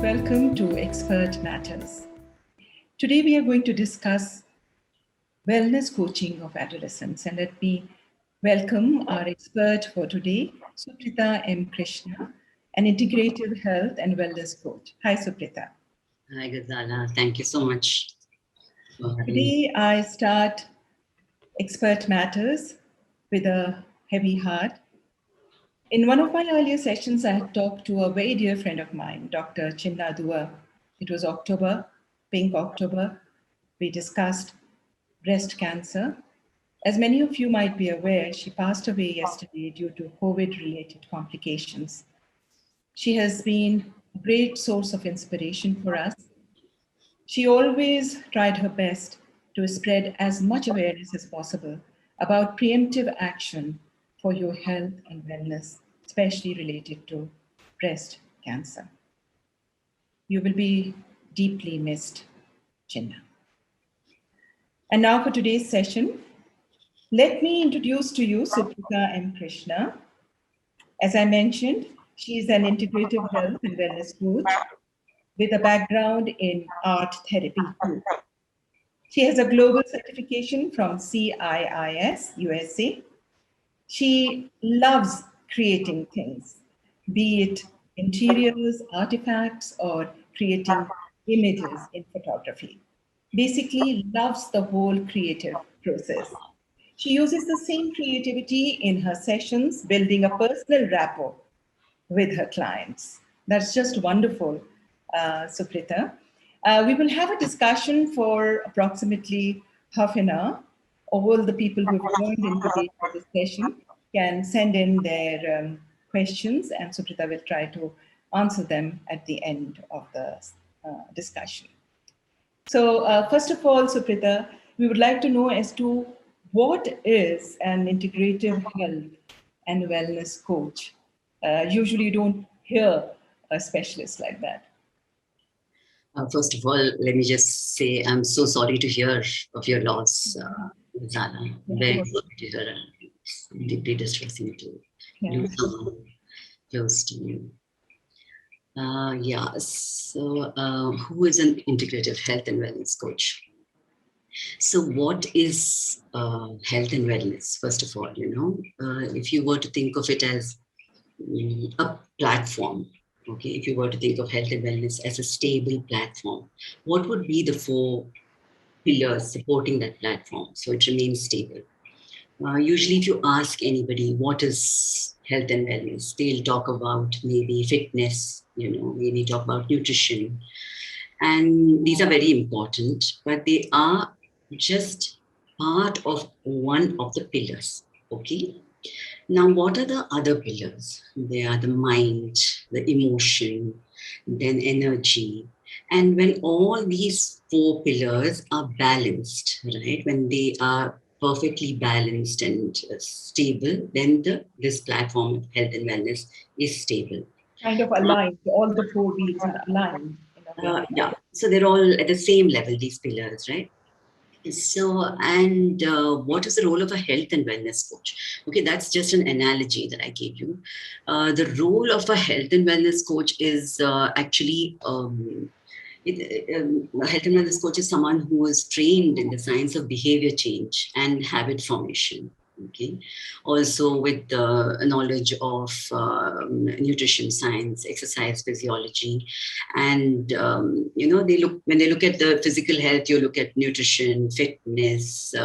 welcome to Xpert Matters. Today we are going to discuss wellness coaching of adolescents, and let me welcome our expert for today, Supritha M. Krishna, an integrative health and wellness coach. Hi, Supritha. Hi, Ghazala. Thank you so much for having Today I start Xpert Matters with a heavy heart. In one of my earlier sessions, I had talked to a very dear friend of mine, Dr. Chinna Dua. It was October, Pink October. We discussed breast cancer. As many of you might be aware, she passed away yesterday due to COVID-related complications. She has been a great source of inspiration for us. She always tried her best to spread as much awareness as possible about preemptive action for your health and wellness, especially related to breast cancer. You will be deeply missed, Chinna. And now for today's session, let me introduce to you Supritha M. Krishna. As I mentioned, she is an integrative health and wellness coach with a background in art therapy too. She has a global certification from CIIS, USA. She loves creating things, be it interiors, artifacts, or creating images in photography. Basically, loves the whole creative process. She uses the same creativity in her sessions, building a personal rapport with her clients. That's just wonderful, Supritha. We will have a discussion for approximately half an hour. All the people who have joined in today for this session can send in their questions, and Supritha will try to answer them at the end of the discussion. So first of all, Supritha, we would like to know as to what is an integrative health and wellness coach? Usually you don't hear a specialist like that. First of all, let me just say I'm so sorry to hear of your loss, Ghazala. Very sorry to hear. It's deeply distressing to lose someone close to you. So who is an integrative health and wellness coach? So what is health and wellness? First of all, if you were to think of it as a platform, okay, if you were to think of health and wellness as a stable platform, what would be the four pillars supporting that platform so it remains stable? Usually, if you ask anybody what is health and wellness, they'll talk about maybe fitness, maybe talk about nutrition. And these are very important, but they are just part of one of the pillars, okay? Now, what are the other pillars? They are the mind, the emotion, then energy. And when all these four pillars are balanced, right, when they are perfectly balanced and stable, then this platform of health and wellness is stable. Kind of aligned, all the four wheels are aligned. Yeah, so they're all at the same level, these pillars, right? So, and what is the role of a health and wellness coach? Okay, that's just an analogy that I gave you. The role of a health and wellness coach is actually, a health and wellness coach is someone who is trained in the science of behavior change and habit formation. Okay, also with the knowledge of nutrition science, exercise physiology, and when they look at the physical health, you look at nutrition, fitness,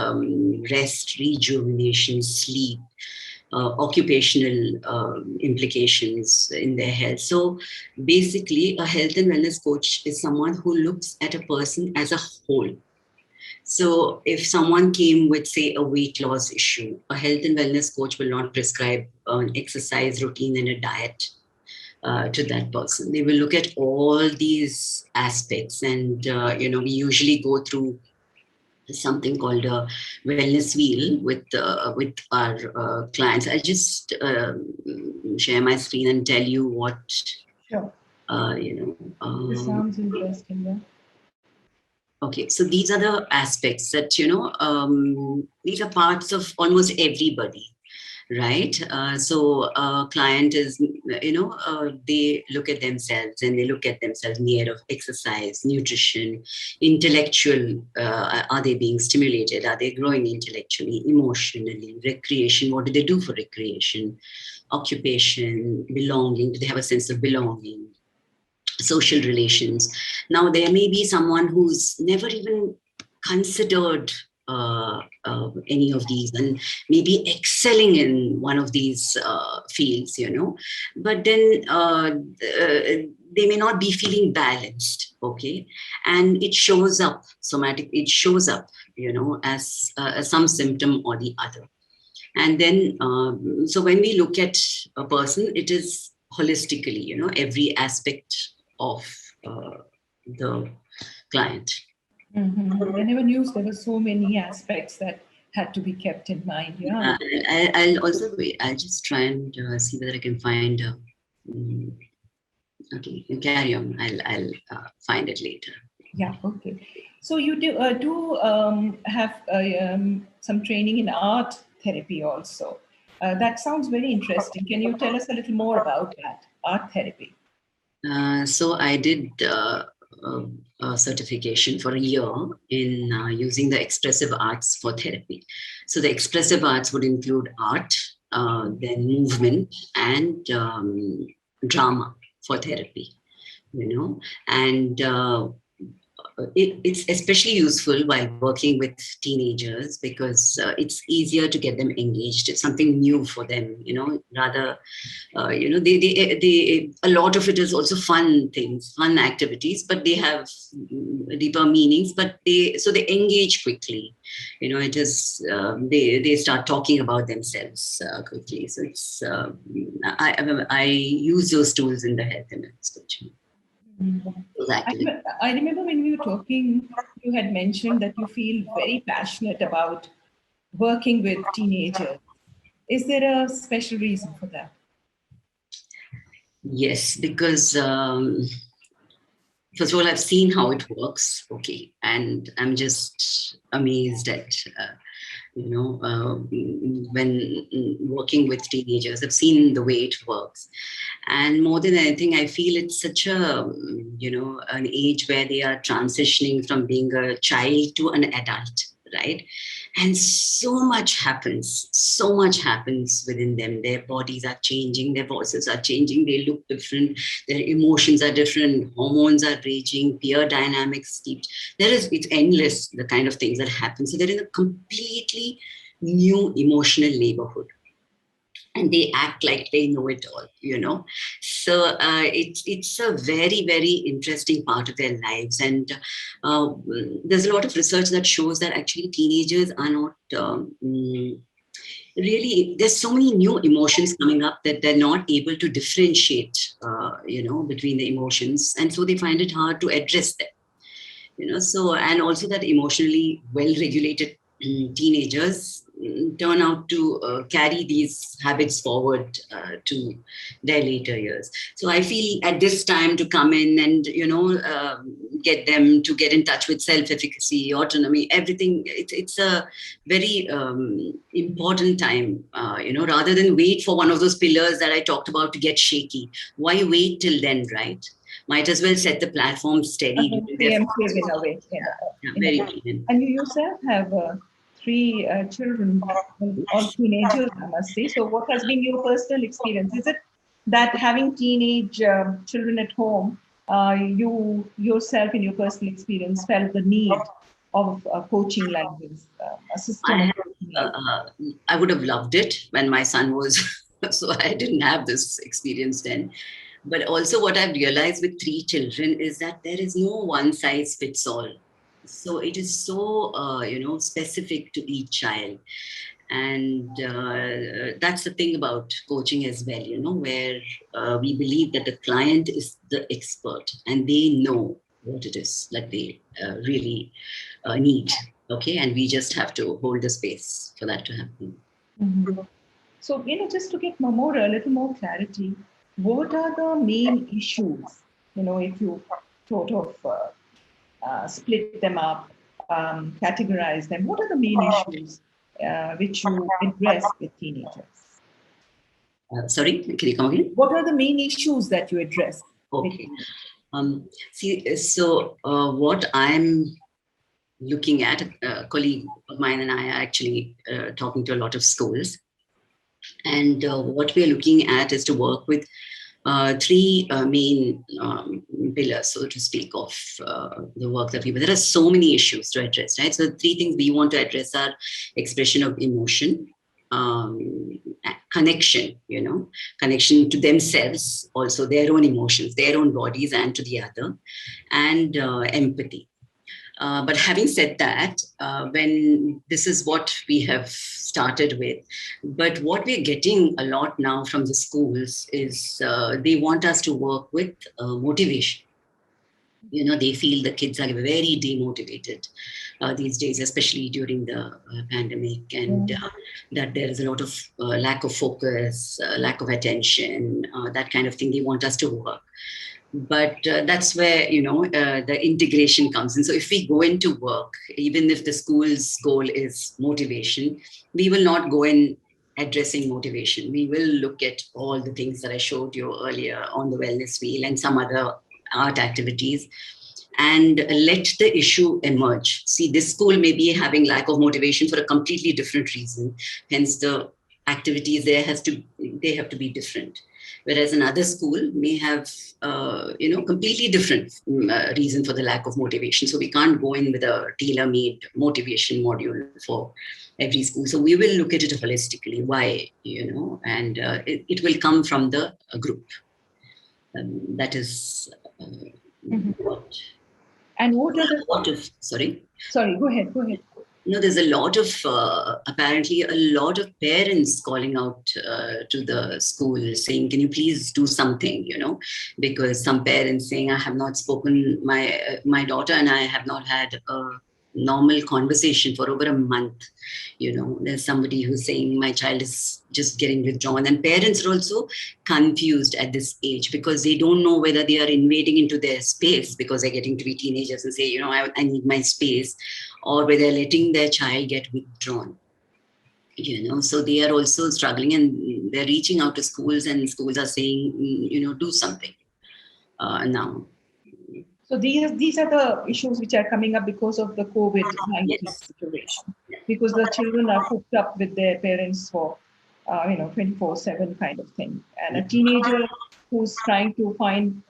rest, rejuvenation, sleep, occupational implications in their health. So basically, a health and wellness coach is someone who looks at a person as a whole. So if someone came with, say, a weight loss issue, a health and wellness coach will not prescribe an exercise routine and a diet to that person. They will look at all these aspects, and we usually go through something called a wellness wheel with our clients. I'll just share my screen and tell you what. Sure. This sounds interesting. Yeah. Okay, so these are the aspects that, these are parts of almost everybody, right? So client is, they look at themselves and they look at themselves in the area of exercise, nutrition, intellectual. Are they being stimulated? Are they growing intellectually, emotionally, recreation? What do they do for recreation? Occupation, belonging. Do they have a sense of belonging? Social relations. Now, there may be someone who's never even considered any of these and maybe excelling in one of these fields, but then they may not be feeling balanced, okay? And it shows up somatic, it shows up, as some symptom or the other. And then, so when we look at a person, it is holistically, every aspect of the client. Mm-hmm. I never knew there were so many aspects that had to be kept in mind. Yeah. I'll also wait. I'll just try and see whether I can find. Mm, okay, you carry on. I'll find it later. Yeah. Okay. So you do have some training in art therapy also. That sounds very interesting. Can you tell us a little more about that art therapy? So I did a certification for a year in using the expressive arts for therapy. So the expressive arts would include art, then movement, and drama for therapy. And it's especially useful while working with teenagers because it's easier to get them engaged. It's something new for them, rather they a lot of it is also fun things, fun activities, but they have deeper meanings, but they engage quickly. It is they start talking about themselves quickly. So it's I use those tools in the health and wellness coaching. I remember when we were talking, you had mentioned that you feel very passionate about working with teenagers. Is there a special reason for that? Yes, because first of all, I've seen how it works. Okay, and I'm just amazed at when working with teenagers, I've seen the way it works. And more than anything, I feel it's such a, an age where they are transitioning from being a child to an adult, right? And so much happens within them. Their bodies are changing, their voices are changing, they look different, their emotions are different, hormones are raging, peer dynamics. It's endless, the kind of things that happen. So they're in a completely new emotional neighborhood. And they act like they know it all, So it's a very, very interesting part of their lives. And there's a lot of research that shows that actually teenagers are not really, there's so many new emotions coming up that they're not able to differentiate, between the emotions. And so they find it hard to address them. So, and also that emotionally well-regulated teenagers turn out to carry these habits forward to their later years. So I feel at this time to come in and, get them to get in touch with self-efficacy, autonomy, everything. It's a very important time, rather than wait for one of those pillars that I talked about to get shaky. Why wait till then, right? Might as well set the platform steady. Preemptive in a way. Very keen. And you yourself have 3 children, all teenagers, I must say. So what has been your personal experience? Is it that having teenage children at home, you yourself in your personal experience felt the need of coaching like this, a system? I would have loved it when my son was, so I didn't have this experience then. But also what I've realized with 3 children is that there is no one size fits all. So it is so, specific to each child. And that's the thing about coaching as well, where we believe that the client is the expert and they know what it is that they really need. Okay. And we just have to hold the space for that to happen. Mm-hmm. So, just to get a little more clarity, what are the main issues, if you sort of split them up, categorize them, what are the main issues which you address with teenagers? Sorry, can you come again? What are the main issues that you address? Okay. What I'm looking at, a colleague of mine and I are actually talking to a lot of schools. And what we're looking at is to work with three main pillars, so to speak, of the work that we do. There are so many issues to address, right? So three things we want to address are expression of emotion, connection, connection to themselves, also their own emotions, their own bodies, and to the other, and empathy. But having said that, when this is what we have started with, but what we're getting a lot now from the schools is they want us to work with motivation. They feel the kids are very demotivated these days, especially during the pandemic, and that there is a lot of lack of focus, lack of attention, that kind of thing. They want us to work. But that's where the integration comes in. So if we go into work, even if the school's goal is motivation, we will not go in addressing motivation. We will look at all the things that I showed you earlier on the wellness wheel and some other art activities, and let the issue emerge. See, this school may be having lack of motivation for a completely different reason. Hence, the activities there they have to be different. Whereas another school may have, completely different reason for the lack of motivation. So we can't go in with a tailor-made motivation module for every school. So we will look at it holistically. Why, and it will come from the group. That is what. And what are the... Sorry, go ahead. There's a lot of, apparently a lot of parents calling out to the school saying, can you please do something, because some parents saying, I have not spoken, my daughter and I have not had a normal conversation for over a month. There's somebody who's saying my child is just getting withdrawn, and parents are also confused at this age because they don't know whether they are invading into their space because they're getting to be teenagers and say, I need my space, or whether they're letting their child get withdrawn. So they are also struggling, and they're reaching out to schools, and schools are saying, do something now. So these are the issues which are coming up because of the COVID-19 situation, because the children are hooked up with their parents for 24/7 kind of thing. And a teenager who's trying to find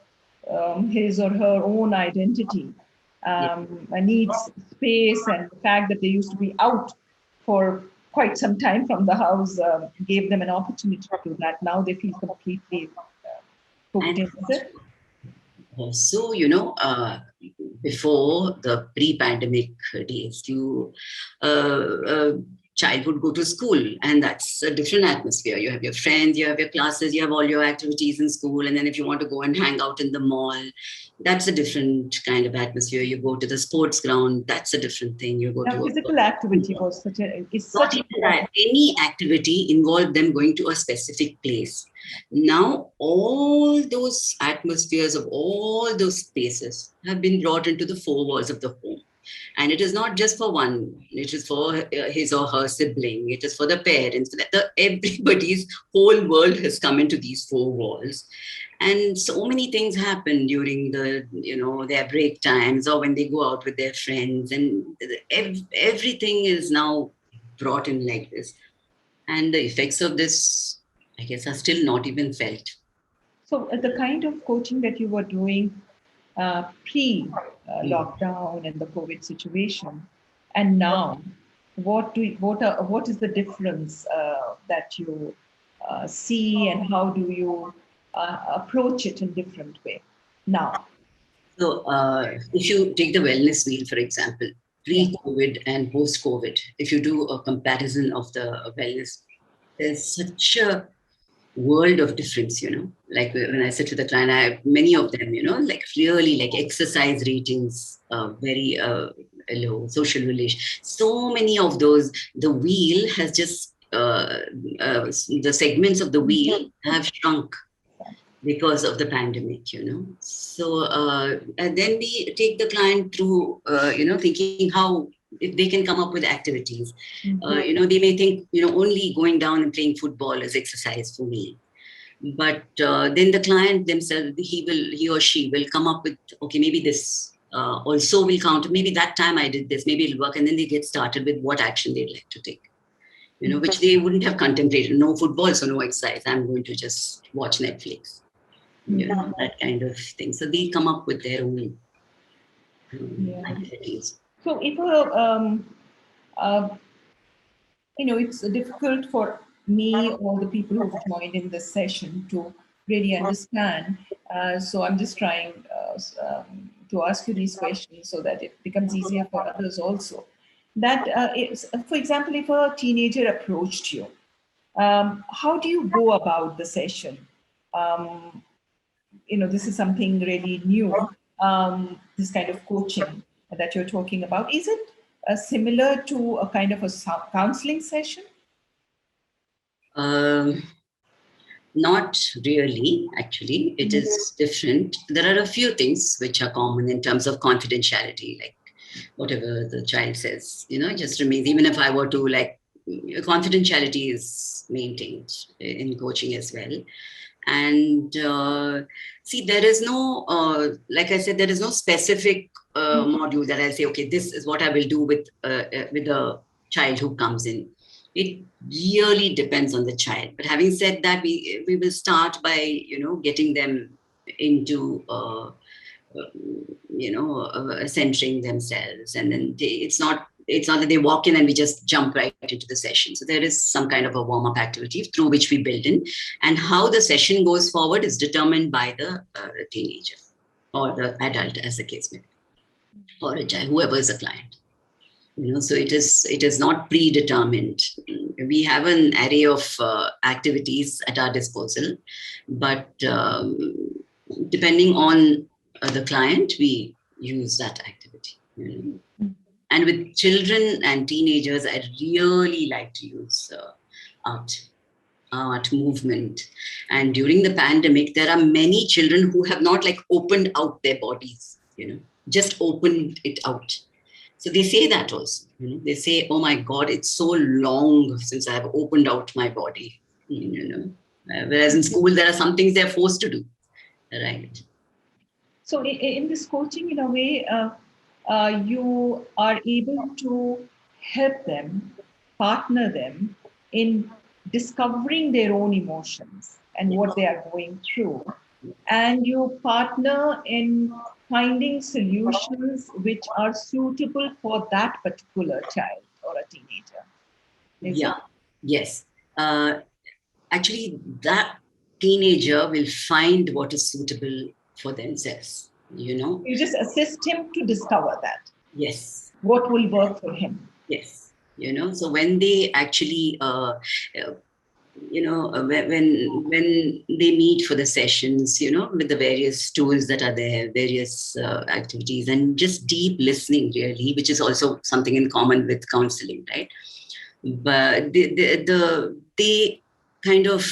his or her own identity needs space, and the fact that they used to be out for quite some time from the house gave them an opportunity to do that. Now they feel completely hooked into it. So, before the pre-pandemic days, child would go to school, and that's a different atmosphere. You have your friends, you have your classes, you have all your activities in school. And then if you want to go and hang out in the mall, that's a different kind of atmosphere. You go to the sports ground, that's a different thing. You go to physical activity was such any activity involved them going to a specific place. Now, all those atmospheres of all those spaces have been brought into the four walls of the home. And it is not just for one, it is for his or her sibling, it is for the parents, everybody's whole world has come into these four walls. And so many things happen during their break times or when they go out with their friends, and everything is now brought in like this. And the effects of this, I guess, are still not even felt. So the kind of coaching that you were doing pre-lockdown and the COVID situation, and now, what is the difference that you see, and how do you approach it in different way now? So if you take the wellness wheel, for example, pre-COVID and post-COVID, if you do a comparison of the wellness, there's such a world of difference, like when I sit with a client, many of them, like really like exercise ratings, very low, social relations, so many of those, the wheel has just, the segments of the wheel have shrunk because of the pandemic, So, and then we take the client through, thinking how if they can come up with activities. They may think, only going down and playing football is exercise for me. But then the client themselves, he or she will come up with, okay, maybe this also will count. Maybe that time I did this, maybe it'll work. And then they get started with what action they'd like to take, which they wouldn't have contemplated. No football, so no exercise. I'm going to just watch Netflix, that kind of thing. So they come up with their own activities. So if it's difficult for me or the people who've joined in this session to really understand. So I'm just trying to ask you these questions so that it becomes easier for others also. That for example, if a teenager approached you, how do you go about the session? This is something really new, this kind of coaching that you're talking about. Is it similar to a kind of a counseling session? Not really, actually. It is different. There are a few things which are common in terms of confidentiality, like whatever the child says, just remains. Even if I were to, confidentiality is maintained in coaching as well. And see, there is no, like I said, there is no specific module that I'll say, okay, this is what I will do with a child who comes in. It really depends on the child. But having said that, we will start by, getting them into, centering themselves. And then it's not that they walk in and we just jump right into the session. So there is some kind of a warm-up activity through which we build in. And how the session goes forward is determined by the teenager or the adult, as the case may be, or a child, whoever is a client. So it is not predetermined. We have an array of activities at our disposal, but depending on the client, we use that activity. And with children and teenagers, I really like to use art, movement. And during the pandemic, there are many children who have not opened out their bodies, just opened it out. So they say that also. They say, "Oh my God, it's so long since I have opened out my body." Whereas in school, there are some things they're forced to do, right? So in this coaching, in a way, you are able to help them, partner them in discovering their own emotions and what they are going through. And you partner in finding solutions which are suitable for that particular child or a teenager. Yes. Actually, that teenager will find what is suitable for themselves. You just assist him to discover that. Yes. What will work for him. Yes. So when they actually when they meet for the sessions, with the various tools that are there, various activities, and just deep listening, really, which is also something in common with counseling, right? But they kind of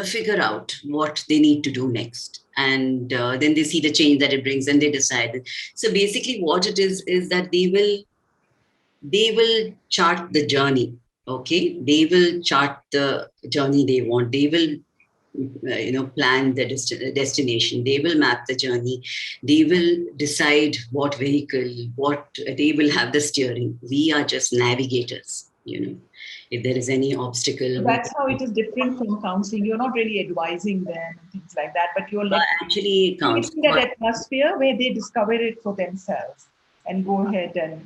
figure out what they need to do next. And then they see the change that it brings and they decide. So basically what it is that they will chart the journey. Okay, they will chart the journey they want. They will, plan the destination. They will map the journey. They will decide what vehicle, they will have the steering. We are just navigators, if there is any obstacle. So that's how it is different from counseling. You're not really advising them and things like that, but you're actually creating that atmosphere where they discover it for themselves and go ahead and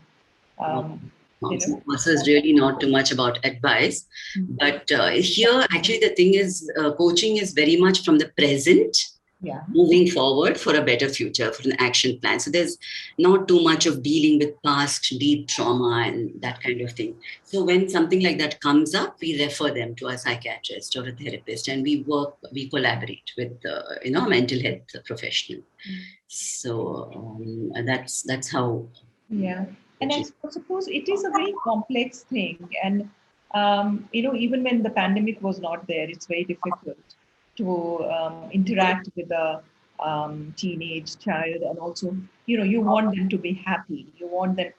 also is really not too much about advice, but here actually the thing is coaching is very much from the present, moving forward for a better future, for an action plan. So there's not too much of dealing with past deep trauma and that kind of thing. So when something like that comes up, we refer them to a psychiatrist or a therapist, and we collaborate with a mental health professional. So that's how. Yeah. And I suppose it is a very complex thing. And, even when the pandemic was not there, it's very difficult to interact with a teenage child. And also, you want them to be happy. You want them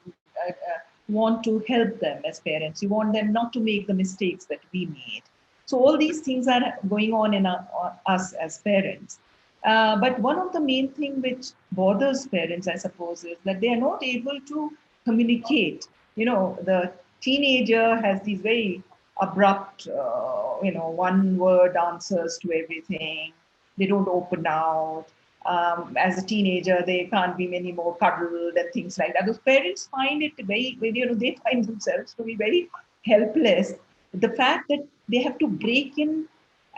want to help them as parents. You want them not to make the mistakes that we made. So all these things are going on in us as parents. But one of the main thing which bothers parents, I suppose, is that they are not able to communicate. The teenager has these very abrupt, one word answers to everything. They don't open out. As a teenager, they can't be many more cuddled and things like that. Those parents find it they find themselves to be very helpless. The fact that they have to break in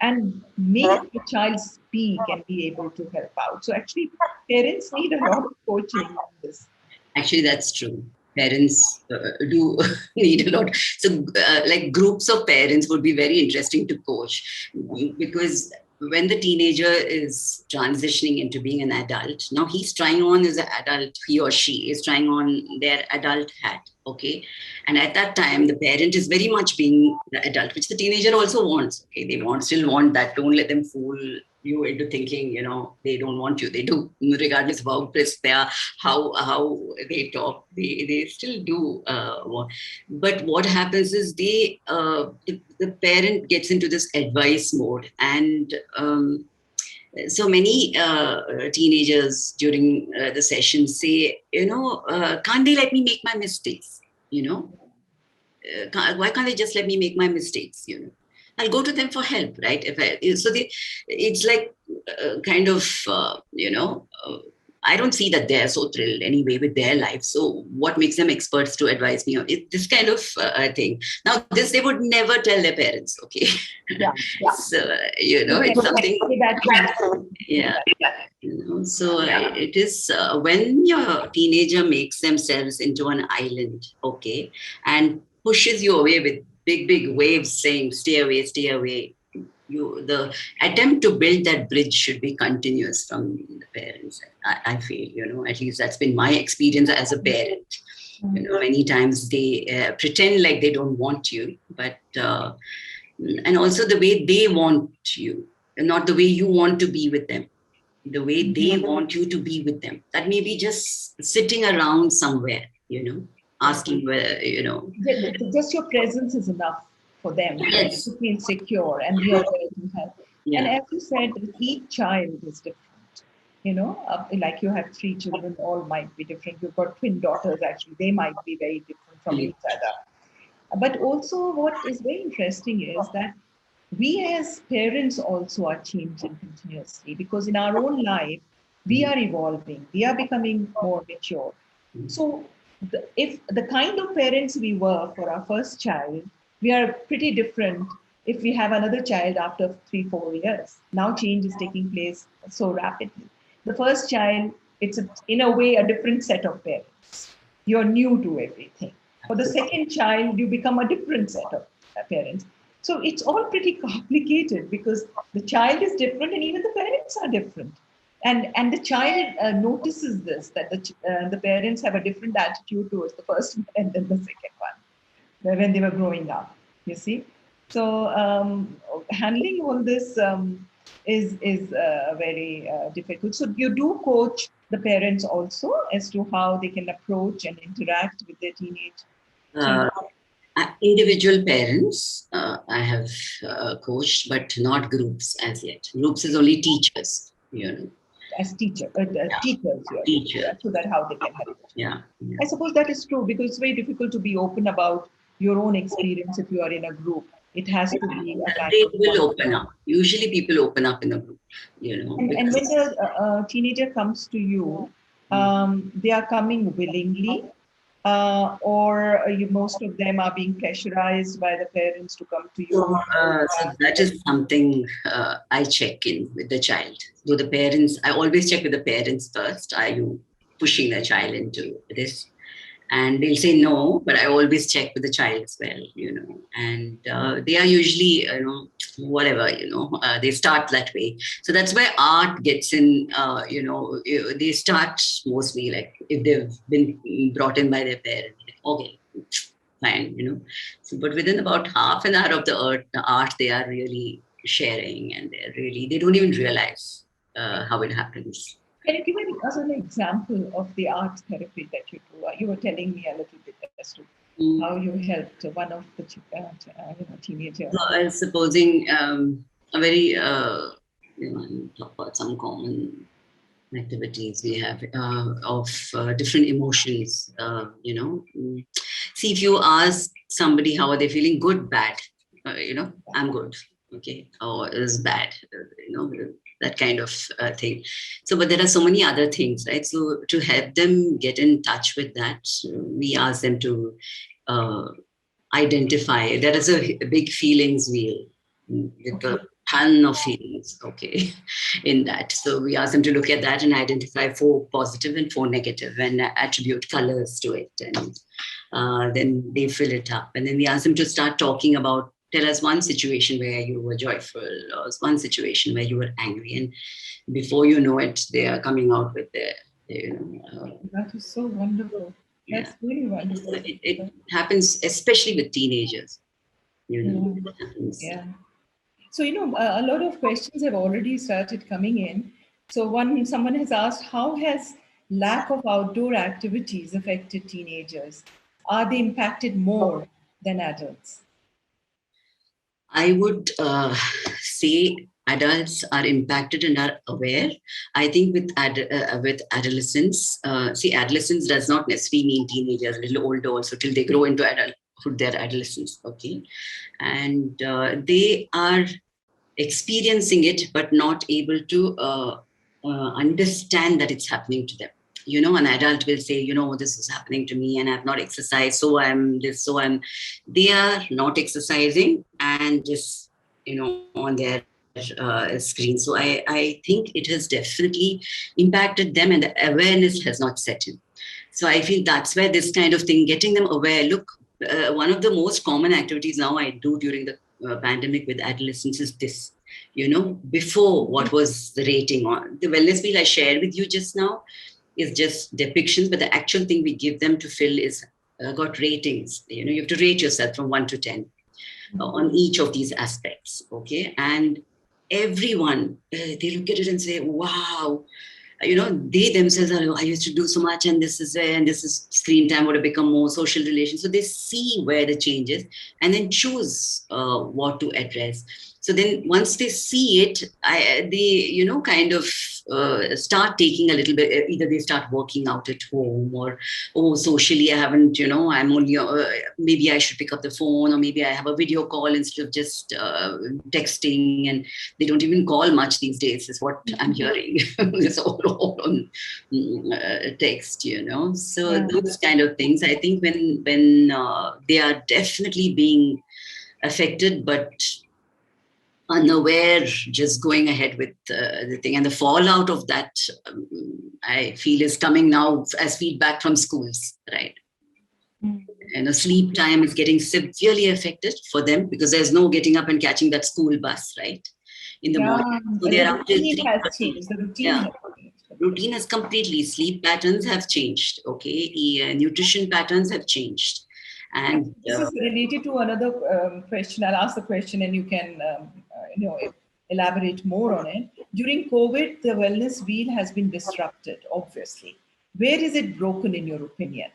and make the child speak and be able to help out. So actually, parents need a lot of coaching on this. Actually, that's true. Parents do need a lot. So, like groups of parents would be very interesting to coach, because when the teenager is transitioning into being an adult, now he's trying on as an adult, he or she is trying on their adult hat. Okay. And at that time, the parent is very much being the adult, which the teenager also wants. Okay. They still want that. Don't let them fool you into thinking, they don't want you. They do, regardless of how crisp they are, how they talk, they still do want. But what happens is the parent gets into this advice mode, and so many teenagers during the session say, can't they let me make my mistakes? Why can't they just let me make my mistakes? I'll go to them for help, right? It's like kind of, I don't see that they're so thrilled anyway with their life. So what makes them experts to advise me on this kind of thing? Now, this they would never tell their parents, okay? Yeah. So, it's something. Yeah. So it is when your teenager makes themselves into an island, okay, and pushes you away with big waves saying, stay away. The attempt to build that bridge should be continuous from the parents. I feel, at least that's been my experience as a parent. Many times they pretend like they don't want you, but and also the way they want you, not the way you want to be with them, the way they want you to be with them. That may be just sitting around somewhere, asking where, Just your presence is enough for them to feel secure and you're there to help. Yeah. And as you said, each child is different. Like you have 3 children, all might be different. You've got twin daughters, actually, they might be very different from each other. But also, what is very interesting is that we as parents also are changing continuously, because in our own life, we are evolving, we are becoming more mature. So, if the kind of parents we were for our first child, we are pretty different if we have another child after 3-4 years. Now, change is taking place so rapidly. The first child, it's in a way a different set of parents. You're new to everything. For the second child, you become a different set of parents. So it's all pretty complicated because the child is different and even the parents are different. And the child notices this, that the parents have a different attitude towards the first one and then the second one when they were growing up, you see. So handling all this is very difficult. So you do coach the parents also as to how they can approach and interact with their teenage children? Individual parents, I have coached, but not groups as yet. Groups is only teachers, As teachers, so that how they can help. Yeah. I suppose that is true, because it's very difficult to be open about your own experience if you are in a group. It has to be a kind they of will open up. Usually people open up in a group, And when the teenager comes to you, they are coming willingly, or most of them are being pressurized by the parents to come to you? So that is something I check in with the child. Do the parents, I always check with the parents first. Are you pushing the child into this? And they'll say no, but I always check with the child as well, and they are usually, whatever, they start that way. So that's where art gets in, they start mostly like if they've been brought in by their parents, okay, fine, So, but within about half an hour of the art, they are really sharing, and they don't even realize how it happens. Can you give us an example of the art therapy that you do? You were telling me a little bit as to how you helped one of the teenager. Supposing a very, talk about some common activities we have of different emotions, See, if you ask somebody how are they feeling, good, bad, I'm good, okay, or is bad, that kind of thing. So, but there are so many other things, right? So to help them get in touch with that, we ask them to uh, identify. There is a big feelings wheel with a ton of feelings, okay, in that. So we ask them to look at that and identify 4 positive and 4 negative and attribute colors to it. And then they fill it up. And then we ask them to start talking about, tell us one situation where you were joyful or one situation where you were angry. And before you know it, they are coming out with their, That is so wonderful. That's really wonderful. It happens, especially with teenagers. Yeah. So, a lot of questions have already started coming in. So someone has asked, how has lack of outdoor activities affected teenagers? Are they impacted more than adults? I would say adults are impacted and are aware. I think with adolescents, see, adolescence does not necessarily mean teenagers, a little older also, till they grow into adulthood, they're adolescents, okay? And they are experiencing it, but not able to understand that it's happening to them. An adult will say, this is happening to me and I've not exercised, so I'm this, so I'm. They are not exercising and just, on their screen. So I think it has definitely impacted them and the awareness has not set in. So I feel that's where this kind of thing, getting them aware. Look, one of the most common activities now I do during the pandemic with adolescents is this. Before, what was the rating on the wellness wheel I shared with you just now is just depictions, but the actual thing we give them to fill is got ratings. You have to rate yourself from 1 to 10 on each of these aspects, okay? And everyone, they look at it and say, wow, they themselves are, I used to do so much and this is where, and this is screen time would have become more social relations. So they see where the change is and then choose what to address. So then once they see it, they, kind of start taking a little bit, either they start working out at home or, socially, I haven't, I'm only, maybe I should pick up the phone, or maybe I have a video call instead of just texting. And they don't even call much these days, is what I'm hearing. It's all on text, So those kind of things, I think when they are definitely being affected, but unaware, just going ahead with the thing. And the fallout of that, I feel, is coming now as feedback from schools, right? Sleep time is getting severely affected for them because there's no getting up and catching that school bus, right? In the morning. So they're up till 3:30. The routine has completely, sleep patterns have changed, okay? Nutrition patterns have changed. And this is related to another question. I'll ask the question and you can elaborate more on it. During COVID, the wellness wheel has been disrupted, obviously. Where is it broken in your opinion?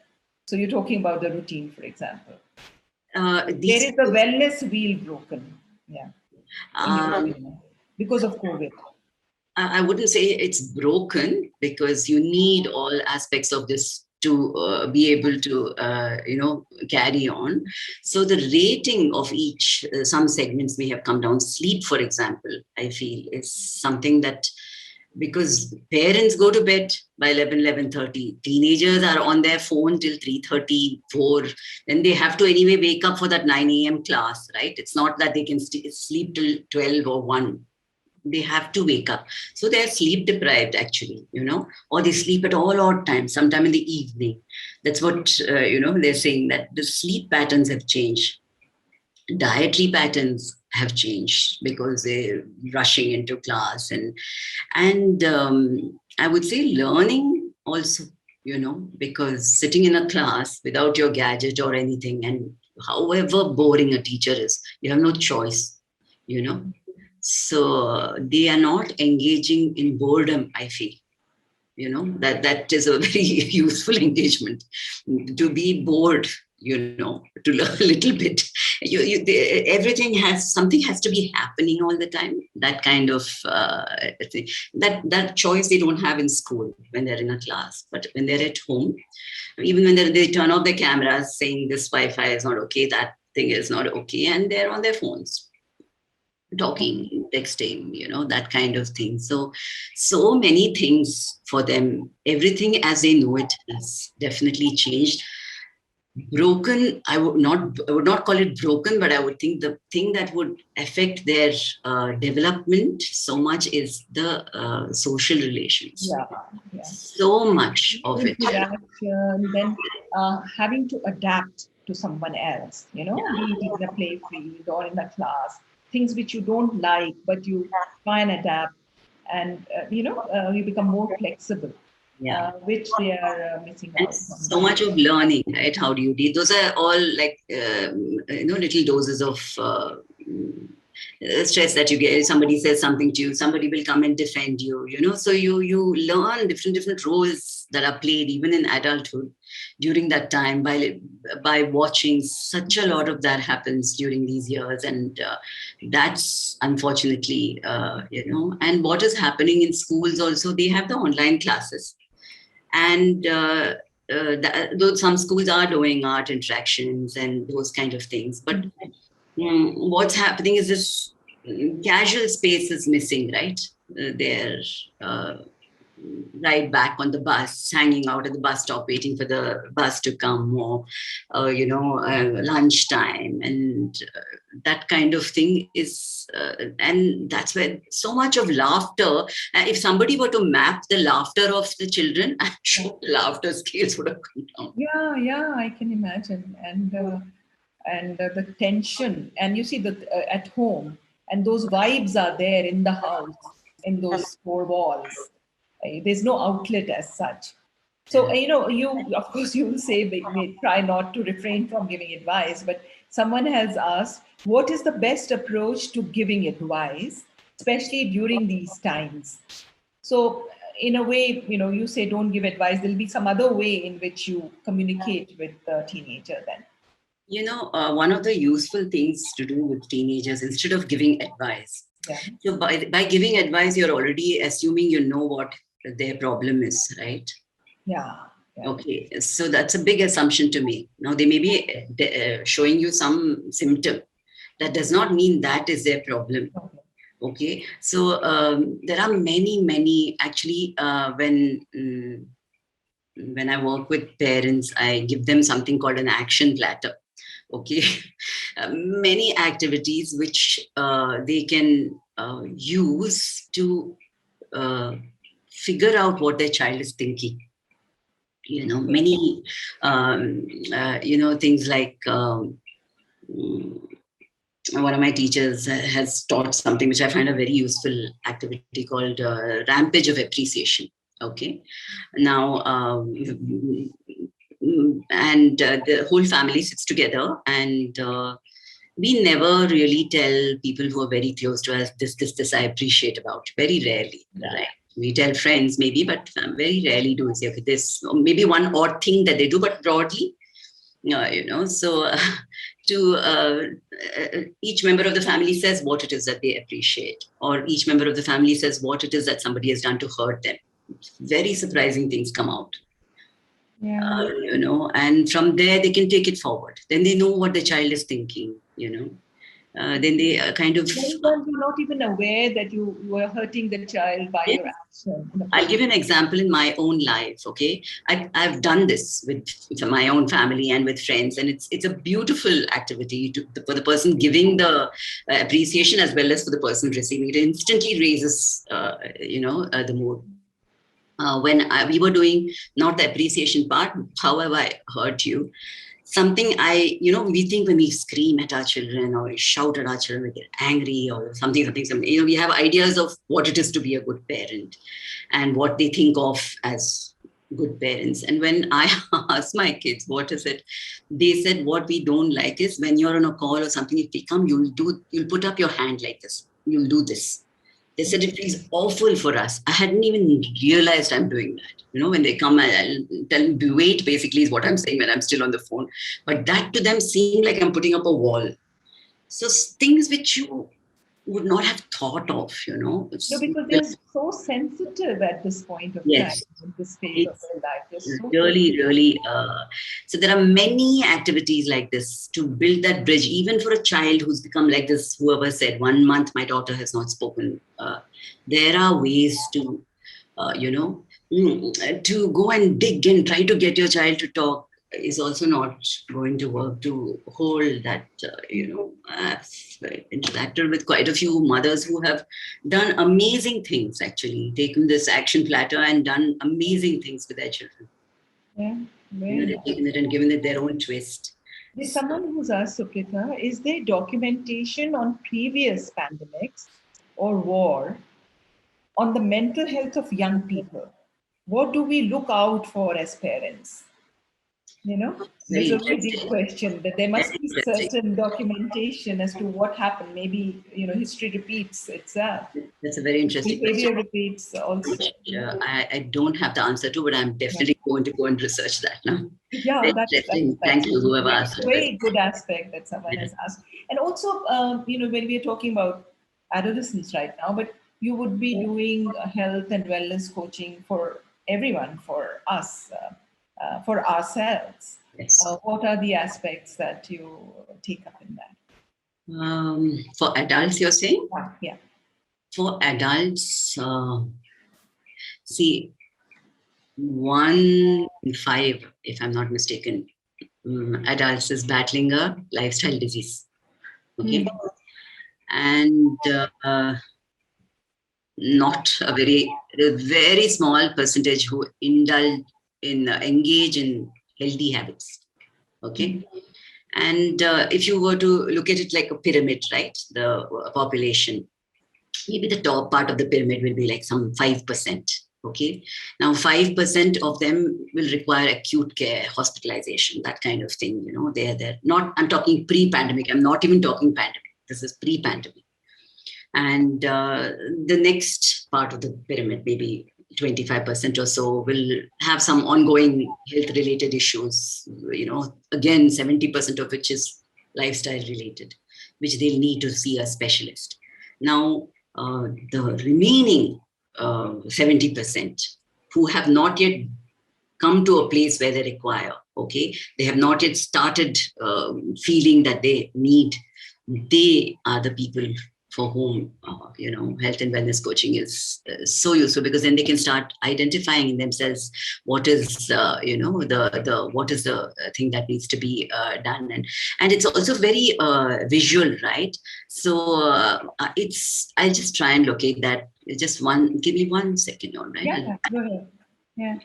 So you're talking about the routine, for example. Where is the wellness wheel broken? Yeah. Because of COVID. I wouldn't say it's broken, because you need all aspects of this to be able to, carry on. So the rating of each, some segments may have come down. Sleep, for example, I feel is something that, because parents go to bed by 11:30, teenagers are on their phone till 3:30, 4, then they have to anyway wake up for that 9 a.m. class, right? It's not that they can sleep till 12 or 1. They have to wake up. So they're sleep deprived, actually, or they sleep at all odd times, sometime in the evening. That's what, they're saying, that the sleep patterns have changed. Dietary patterns have changed because they're rushing into class. And I would say learning also, because sitting in a class without your gadget or anything, and however boring a teacher is, you have no choice, So they are not engaging in boredom, I feel. That is a very useful engagement, to be bored to learn a little bit. Everything something has to be happening all the time. That kind of thing. That choice they don't have in school when they're in a class, but when they're at home, even when they turn off their cameras saying this Wi-Fi is not okay, that thing is not okay, and they're on their phones talking, texting, that kind of thing. So many things for them. Everything as they know it has definitely changed. Broken, I would not call it broken, but I would think the thing that would affect their development so much is the social relations. Yeah. So much of it. Interaction, then having to adapt to someone else, be it in a play field or in a class, things which you don't like, but you try and adapt, and you become more flexible. Yeah. Which they are missing out on. So much of learning, right? How do you deal? Those are all like little doses of stress that you get. Somebody says something to you, somebody will come and defend you. So you learn different roles that are played even in adulthood during that time by watching. Such a lot of that happens during these years, and that's unfortunately And what is happening in schools also? They have the online classes. And though some schools are doing art interactions and those kind of things, but what's happening is this casual space is missing, right? They're right back on the bus, hanging out at the bus stop, waiting for the bus to come, or lunchtime, and that kind of thing is, and that's where so much of laughter. If somebody were to map the laughter of the children, I'm sure the laughter scales would have come down. Yeah, I can imagine, and the tension, and you see that at home, and those vibes are there in the house, in those four walls. There's no outlet as such. So, you, of course, you will say, we try not to refrain from giving advice, but someone has asked, what is the best approach to giving advice, especially during these times? So, in a way, you say don't give advice. There'll be some other way in which you communicate with the teenager then. One of the useful things to do with teenagers, instead of giving advice, so by giving advice, you're already assuming you know what their problem is, right? Yeah. Okay, so that's a big assumption to me. Now, they may be showing you some symptom. That does not mean that is their problem. Okay, so there are many, actually, when I work with parents, I give them something called an action platter. Okay, many activities which they can use to figure out what their child is thinking. Many things like one of my teachers has taught something which I find a very useful activity called rampage of appreciation. Okay, now and the whole family sits together, and we never really tell people who are very close to us, this I appreciate about you. Very rarely, right? We tell friends maybe, but very rarely do we say, okay, this, maybe one odd thing that they do, but broadly, so to each member of the family says what it is that they appreciate, or each member of the family says what it is that somebody has done to hurt them. Very surprising things come out. Yeah. And from there they can take it forward. Then they know what the child is thinking, then they kind of... You're not even aware that you were hurting the child by your action. I'll give you an example in my own life, okay? I've done this with my own family and with friends, and it's a beautiful activity for the person giving the appreciation as well as for the person receiving it. It instantly raises, the mood. When we were doing not the appreciation part, however I hurt you, something we think when we scream at our children or we shout at our children, we get angry or something, we have ideas of what it is to be a good parent and what they think of as good parents. And when I asked my kids, what is it? They said, what we don't like is when you're on a call or something, if they come, you'll put up your hand like this. You'll do this. They said it feels awful for us. I hadn't even realized I'm doing that. When they come, I'll tell them, wait, basically, is what I'm saying when I'm still on the phone. But that to them seemed like I'm putting up a wall. So things which you would not have thought of, No, because they're so sensitive at this point of time, in this phase of their life. They're so really. So there are many activities like this to build that bridge, even for a child who's become like this. Whoever said 1 month my daughter has not spoken. There are ways to, to go and dig and try to get your child to talk is also not going to work. To hold that, I've interacted with quite a few mothers who have done amazing things, actually, taken this action platter and done amazing things with their children. Yeah, they've taken it and given it their own twist. There's someone who's asked, Supritha, is there documentation on previous pandemics or war on the mental health of young people? What do we look out for as parents? There's a very big question, that there must be certain documentation as to what happened. Maybe, history repeats itself. That's a very interesting behavior question. Repeats also. I don't have the answer to, but I'm definitely going to go and research that now. Yeah, that's thank you, whoever asked. A very good aspect that someone has asked. And also, when we are talking about adolescents right now, but you would be doing health and wellness coaching for everyone, for us, for ourselves. Yes. What are the aspects that you take up in that? For adults, you're saying? Yeah. For adults, see, 1 in 5, if I'm not mistaken, adults is battling a lifestyle disease. Okay. And not a very small percentage who engage in healthy habits. Okay. And if you were to look at it like a pyramid, right? The population, maybe the top part of the pyramid will be like some 5%. Okay. Now, 5% of them will require acute care, hospitalization, that kind of thing. They're not, I'm talking pre-pandemic. I'm not even talking pandemic. This is pre-pandemic. And the next part of the pyramid, maybe 25% or so, will have some ongoing health-related issues. Again, 70% of which is lifestyle-related, which they'll need to see a specialist. Now, the remaining 70% who have not yet come to a place where they require, okay, they have not yet started feeling that they are the people for whom health and wellness coaching is so useful, because then they can start identifying in themselves what is what is the thing that needs to be done, and it's also very visual, right? So I'll just try and locate that. Give me 1 second, all right? Yeah, go ahead. Yeah.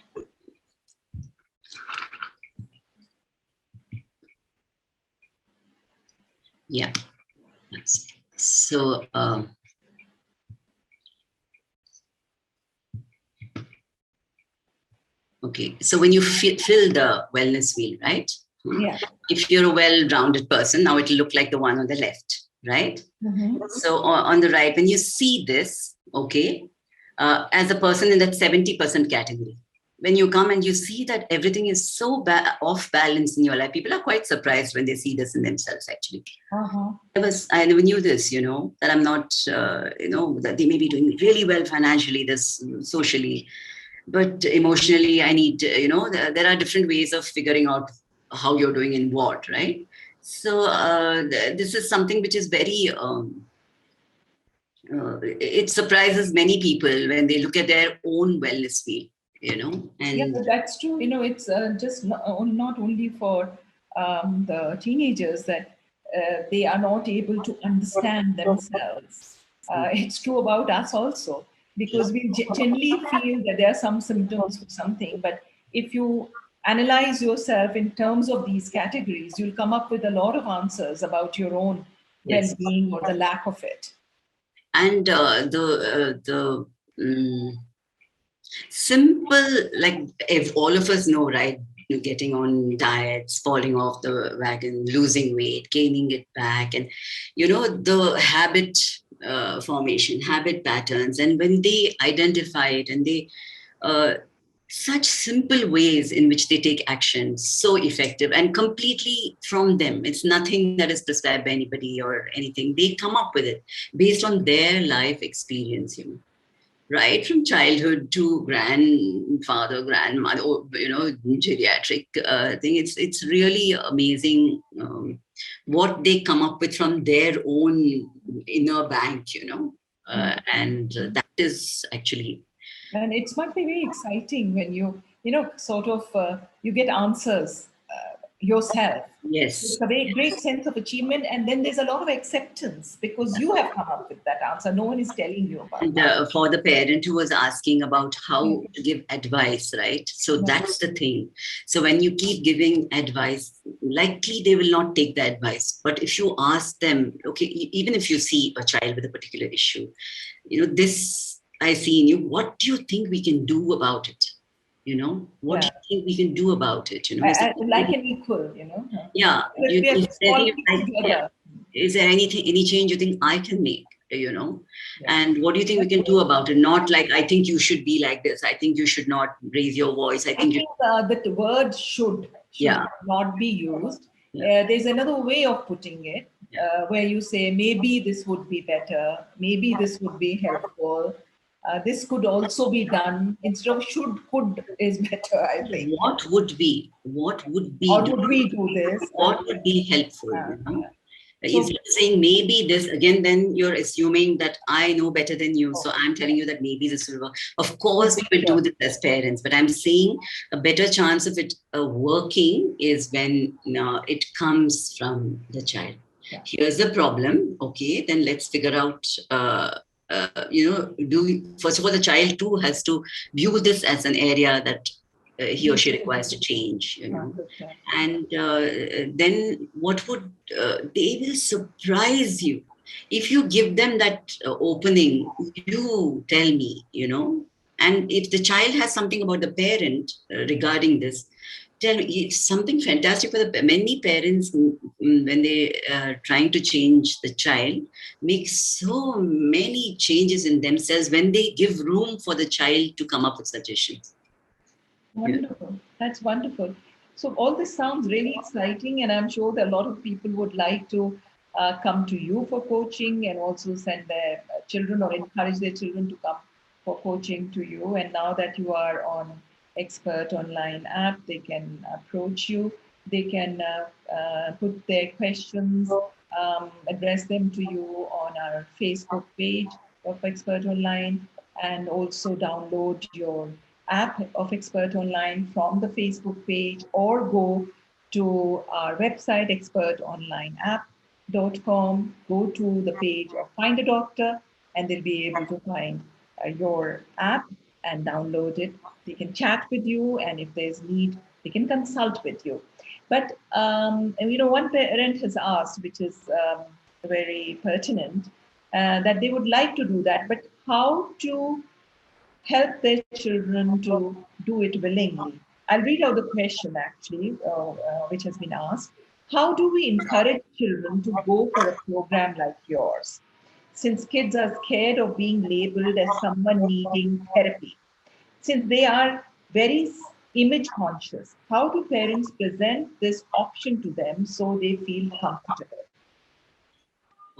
Yeah. So okay, so when you fill the wellness wheel, right? Yeah. If you're a well-rounded person, now it'll look like the one on the left, right? So on the right, when you see this, okay, as a person in that 70% category, when you come and you see that everything is so off balance in your life, people are quite surprised when they see this in themselves, actually. I never knew this, that I'm not, that they may be doing really well financially, socially, but emotionally, I need, there are different ways of figuring out how you're doing in what, right? So this is something which is very, it surprises many people when they look at their own wellness field, And yeah, that's true. It's just not only for the teenagers that they are not able to understand themselves. It's true about us also, because we generally feel that there are some symptoms for something, but if you analyze yourself in terms of these categories, you'll come up with a lot of answers about your own well-being or the lack of it. And simple, like if all of us know, right? getting on diets, falling off the wagon, losing weight, gaining it back, and the habit formation, habit patterns. And when they identify it, and they such simple ways in which they take action, so effective and completely from them. It's nothing that is prescribed by anybody or anything. They come up with it based on their life experience, right from childhood to grandfather, grandmother, or, geriatric thing. It's really amazing what they come up with from their own inner bank, and that is actually. And it might be very exciting when sort of you get answers yourself. Yes. It's a very great sense of achievement. And then there's a lot of acceptance because you have come up with that answer. No one is telling you about and, it. For the parent who was asking about how to give advice, right? So that's the thing. So when you keep giving advice, likely they will not take the advice. But if you ask them, okay, even if you see a child with a particular issue, this I see in you, what do you think we can do about it? What do you think we can do about it? Like an equal, Yeah. Together. Is there any change you think I can make? And what do you think we can do about it? Not like, I think you should be like this. I think you should not raise your voice. I think that the word should not be used. There's another way of putting it where you say, maybe this would be better. Maybe this would be helpful. This could also be done instead of should. Could is better, I think. What would be? Or would we do this? What would be helpful? Instead of saying maybe this, again, then you're assuming that I know better than you. So I'm telling you that maybe this will work. Of course, we will do this as parents, but I'm saying a better chance of it working is when it comes from the child. Here's the problem. Okay, then let's figure out. First of all, the child too has to view this as an area that he or she requires to change, and then what would they will surprise you if you give them that opening. You tell me, and if the child has something about the parent regarding this, tell me. It's something fantastic for many parents when they are trying to change the child, make so many changes in themselves when they give room for the child to come up with suggestions. Wonderful. That's wonderful. So all this sounds really exciting, and I'm sure that a lot of people would like to come to you for coaching and also send their children or encourage their children to come for coaching to you. And now that you are on Xpert online app, they can approach you. They can put their questions, address them to you on our Facebook page of Xpert Online, and also download your app of Xpert Online from the Facebook page, or go to our website, xpertonlineapp.com, go to the page of Find a Doctor, and they'll be able to find your app and download it. They can chat with you, and if there's need, they can consult with you. But, one parent has asked, which is very pertinent, that they would like to do that, but how to help their children to do it willingly. I'll read out the question actually, which has been asked. How do we encourage children to go for a program like yours? Since kids are scared of being labeled as someone needing therapy, since they are very image conscious, how do parents present this option to them so they feel comfortable?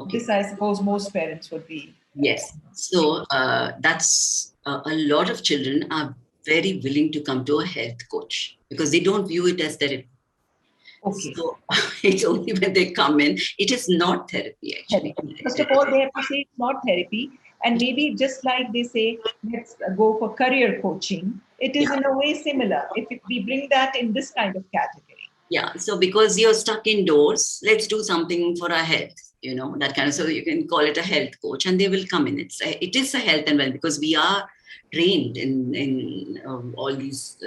Okay. This, I suppose, most parents would be. Yes. So that's a lot of children are very willing to come to a health coach because they don't view it as therapy. Okay. So it's only when they come in, it is not therapy actually. First of all, they have to say it's not therapy. And maybe just like they say, let's go for career coaching, it is in a way similar if we bring that in this kind of category. Yeah. So because you're stuck indoors, let's do something for our health, that kind of, so you can call it a health coach and they will come in. It is a health and well, because we are trained in all these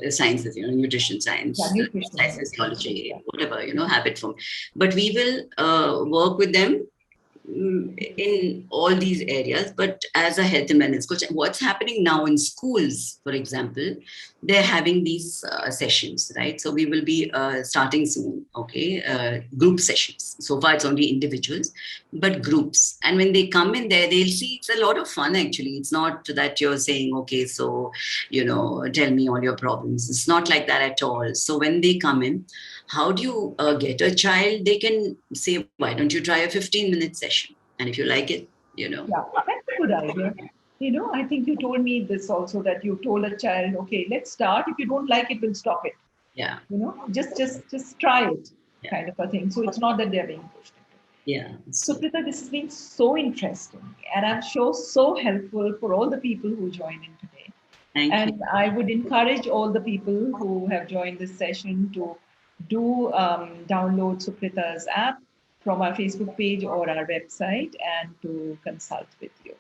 sciences, nutrition science, physiology, whatever, habit form. But we will work with them in all these areas, but as a health and wellness coach, what's happening now in schools, for example, they're having these sessions, right? So we will be starting soon, okay? Group sessions. So far, it's only individuals, but groups. And when they come in there, they'll see it's a lot of fun, actually. It's not that you're saying, okay, so, tell me all your problems. It's not like that at all. So when they come in, how do you get a child? They can say, why don't you try a 15-minute session? And if you like it, Yeah, that's a good idea. I think you told me this also, that you told a child, okay, let's start. If you don't like it, we'll stop it. Yeah. Just try it, Yeah. kind of a thing. So it's not that they're being pushed into it. Yeah. Supritha, this has been so interesting, and I'm sure so helpful for all the people who joined in today. Thank you. And I would encourage all the people who have joined this session to do download Supritha's app from our Facebook page or our website and to consult with you.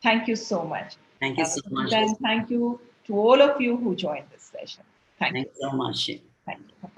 Thank you so much. Thank you so much. And thank you to all of you who joined this session. Thank you. Thanks so much. Thank you.